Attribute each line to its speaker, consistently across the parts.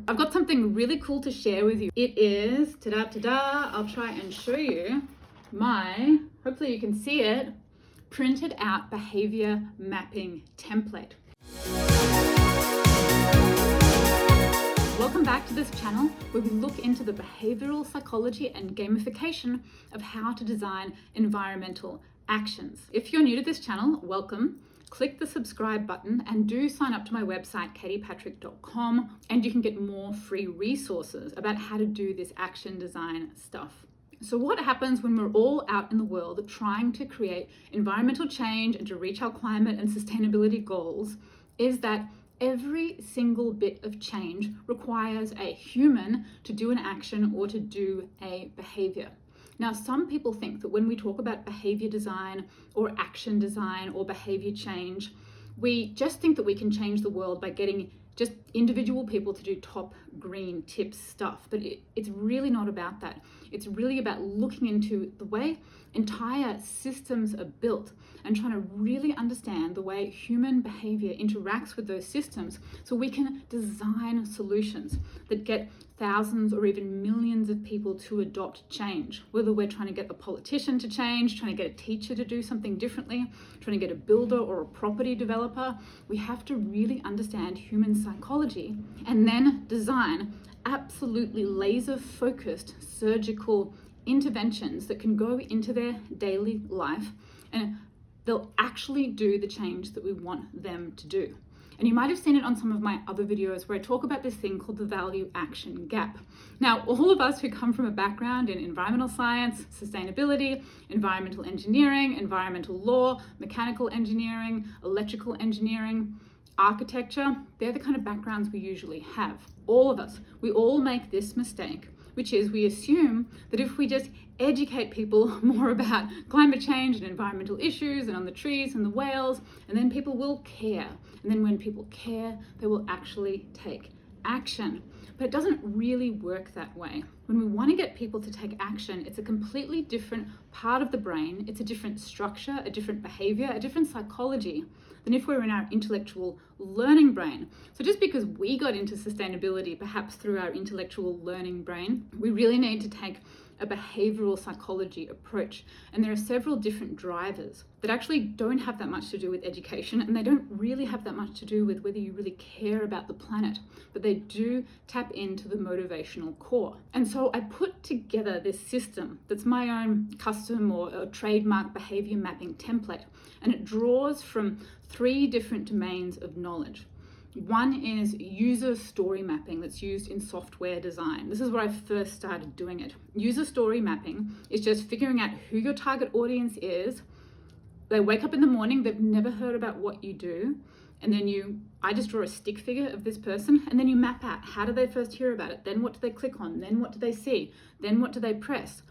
Speaker 1: I've got something really cool to share with you. It is, ta-da, I'll try and show you my, hopefully you can see it, printed out behavior mapping template. Welcome back to this channel where we look into the behavioral psychology and gamification of how to design environmental actions. If you're new to this channel, welcome. Click the subscribe button and do sign up to my website, katiepatrick.com, and you can get more free resources about how to do this action design stuff. So what happens when we're all out in the world trying to create environmental change and to reach our climate and sustainability goals is that every single bit of change requires a human to do an action or to do a behavior. Now, some people think that when we talk about behavior design or action design or behavior change, we just think that we can change the world by getting just individual people to do top green tips stuff. But it's really not about that. It's really about looking into the way entire systems are built and trying to really understand the way human behavior interacts with those systems so we can design solutions that get thousands or even millions of people to adopt change. Whether we're trying to get a politician to change, trying to get a teacher to do something differently, trying to get a builder or a property developer, we have to really understand human psychology and then design absolutely laser-focused surgical interventions that can go into their daily life and they'll actually do the change that we want them to do. And you might have seen it on some of my other videos where I talk about this thing called the value action gap. Now, all of us who come from a background in environmental science, sustainability, environmental engineering, environmental law, mechanical engineering, electrical engineering, architecture, they're the kind of backgrounds we usually have. All of us, we all make this mistake, which is we assume that if we just educate people more about climate change and environmental issues and on the trees and the whales, and then people will care. And then when people care, they will actually take action. But it doesn't really work that way. When we want to get people to take action, it's a completely different part of the brain. It's a different structure, a different behavior, a different psychology than if we're in our intellectual learning brain. So just because we got into sustainability, perhaps through our intellectual learning brain, we really need to take a behavioral psychology approach. And there are several different drivers that actually don't have that much to do with education, and they don't really have that much to do with whether you really care about the planet, but they do tap into the motivational core. And so I put together this system that's my own custom or trademark behavior mapping template, and it draws from 3 different domains of knowledge. One is user story mapping that's used in software design. This is where I first started doing it. User story mapping is just figuring out who your target audience is. They wake up in the morning, they've never heard about what you do, and then I just draw a stick figure of this person, and then you map out how do they first hear about it, then what do they click on, then what do they see, then what do they press.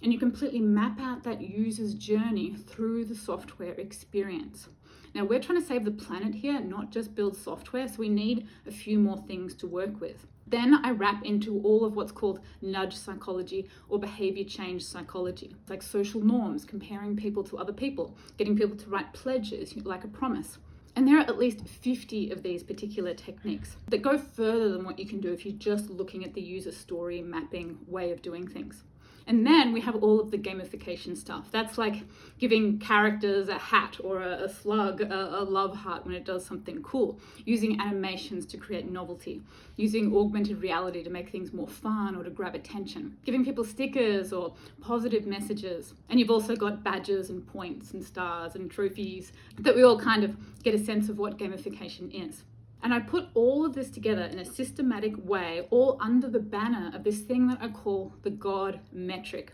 Speaker 1: And you completely map out that user's journey through the software experience. Now, we're trying to save the planet here, not just build software, so we need a few more things to work with. Then I wrap into all of what's called nudge psychology or behavior change psychology, like social norms, comparing people to other people, getting people to write pledges, like a promise. And there are at least 50 of these particular techniques that go further than what you can do if you're just looking at the user story mapping way of doing things. And then we have all of the gamification stuff. That's like giving characters a hat or a slug, a love heart when it does something cool, using animations to create novelty, using augmented reality to make things more fun or to grab attention, giving people stickers or positive messages. And you've also got badges and points and stars and trophies that we all kind of get a sense of what gamification is. And I put all of this together in a systematic way, all under the banner of this thing that I call the God metric.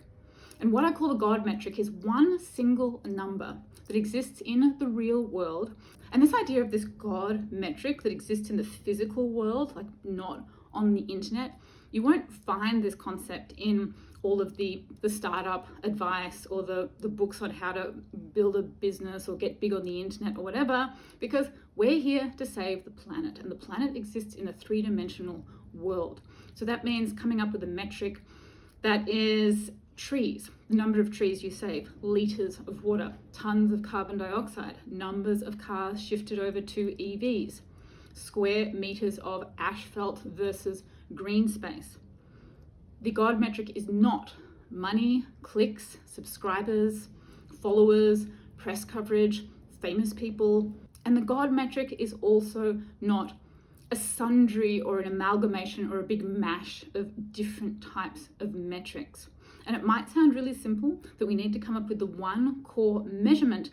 Speaker 1: And what I call the God metric is one single number that exists in the real world. And this idea of this God metric that exists in the physical world, like not on the internet, you won't find this concept in all of the startup advice or the books on how to build a business or get big on the internet or whatever, because we're here to save the planet, and the planet exists in a 3-dimensional world. So that means coming up with a metric that is trees, the number of trees you save, liters of water, tons of carbon dioxide, numbers of cars shifted over to EVs, square meters of asphalt versus green space. The God metric is not money, clicks, subscribers, followers, press coverage, famous people. And the God metric is also not a sundry or an amalgamation or a big mash of different types of metrics. And it might sound really simple that we need to come up with the one core measurement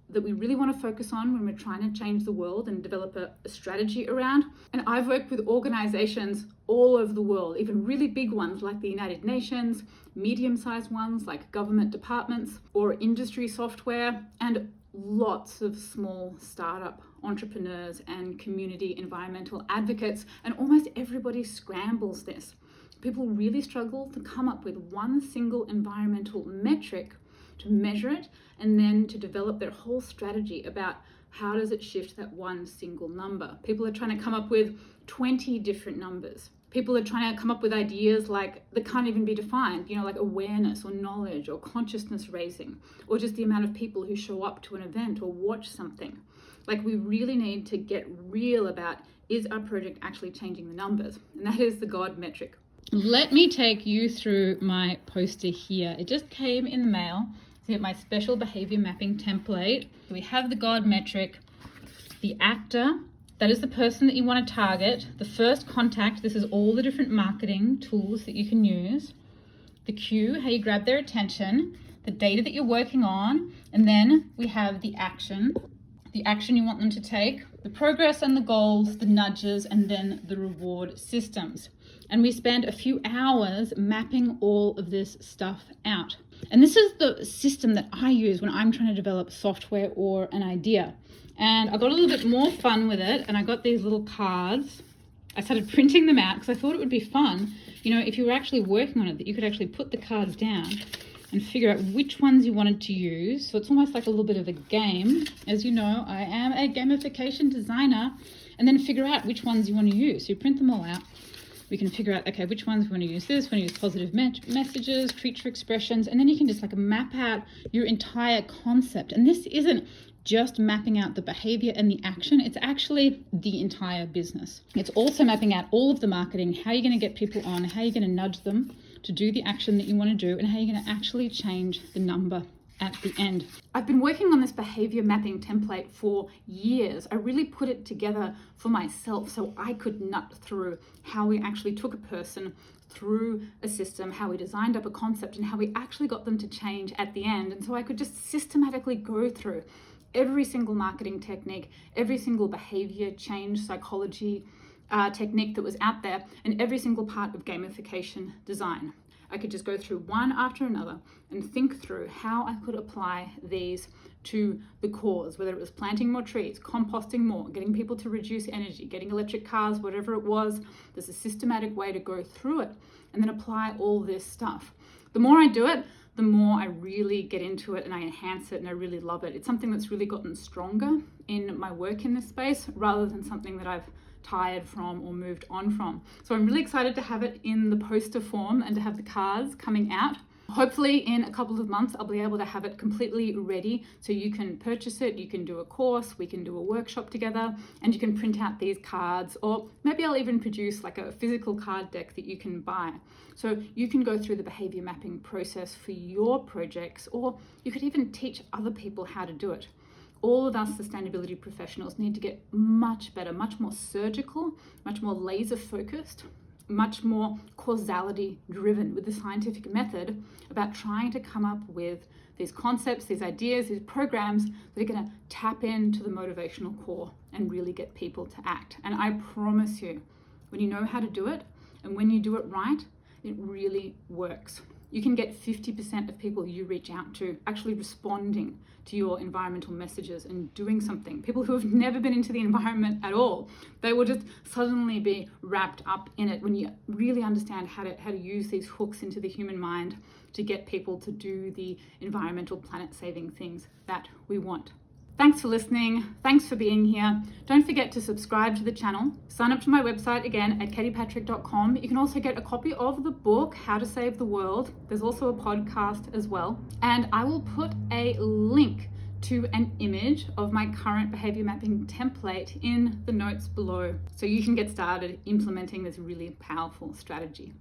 Speaker 1: that we really want to focus on when we're trying to change the world and develop a strategy around. And I've worked with organizations all over the world, even really big ones like the United Nations, medium-sized ones like government departments or industry software, and lots of small startup entrepreneurs and community environmental advocates, and almost everybody scrambles this. People really struggle to come up with one single environmental metric to measure it and then to develop their whole strategy about how does it shift that one single number. People are trying to come up with 20 different numbers. People are trying to come up with ideas like that can't even be defined, like awareness or knowledge or consciousness raising, or just the amount of people who show up to an event or watch something. Like, we really need to get real about, is our project actually changing the numbers? And that is the God metric. Let me take you through my poster here. It just came in the mail. See, my special behavior mapping template. We have the God metric, the actor, that is the person that you want to target, the first contact, this is all the different marketing tools that you can use, the cue, how you grab their attention, the data that you're working on, and then we have the action you want them to take, the progress and the goals, the nudges, and then the reward systems. And we spend a few hours mapping all of this stuff out. And this is the system that I use when I'm trying to develop software or an idea. And I got a little bit more fun with it, and I got these little cards. I started printing them out because I thought it would be fun, if you were actually working on it, that you could actually put the cards down and figure out which ones you wanted to use. So it's almost like a little bit of a game. As you know, I am a gamification designer, and then figure out which ones you want to use. So you print them all out. We can figure out, okay, which ones we want to use this, we want to use positive messages, creature expressions, and then you can just map out your entire concept. And this isn't just mapping out the behavior and the action, it's actually the entire business. It's also mapping out all of the marketing, how you're going to get people on, how you're going to nudge them to do the action that you want to do, and how you're going to actually change the number at the end. I've been working on this behavior mapping template for years. I really put it together for myself so I could nut through how we actually took a person through a system, how we designed up a concept, and how we actually got them to change at the end. And so I could just systematically go through every single marketing technique, every single behavior change psychology technique that was out there, and every single part of gamification design. I could just go through one after another and think through how I could apply these to the cause, whether it was planting more trees, composting more, getting people to reduce energy, getting electric cars, whatever it was. There's a systematic way to go through it and then apply all this stuff. The more I do it, the more I really get into it and I enhance it and I really love it. It's something that's really gotten stronger in my work in this space rather than something that I've tired from or moved on from. So I'm really excited to have it in the poster form and to have the cards coming out. Hopefully in a couple of months, I'll be able to have it completely ready so you can purchase it, you can do a course, we can do a workshop together, and you can print out these cards, or maybe I'll even produce a physical card deck that you can buy. So you can go through the behavior mapping process for your projects, or you could even teach other people how to do it. All of us sustainability professionals need to get much better, much more surgical, much more laser focused, much more causality driven with the scientific method about trying to come up with these concepts, these ideas, these programs that are going to tap into the motivational core and really get people to act. And I promise you, when you know how to do it and when you do it right, it really works. You can get 50% of people you reach out to actually responding to your environmental messages and doing something. People who have never been into the environment at all, they will just suddenly be wrapped up in it when you really understand how to use these hooks into the human mind to get people to do the environmental planet-saving things that we want. Thanks for listening. Thanks for being here. Don't forget to subscribe to the channel. Sign up to my website again at katiepatrick.com. You can also get a copy of the book, How to Save the World. There's also a podcast as well. And I will put a link to an image of my current behavior mapping template in the notes below, so you can get started implementing this really powerful strategy.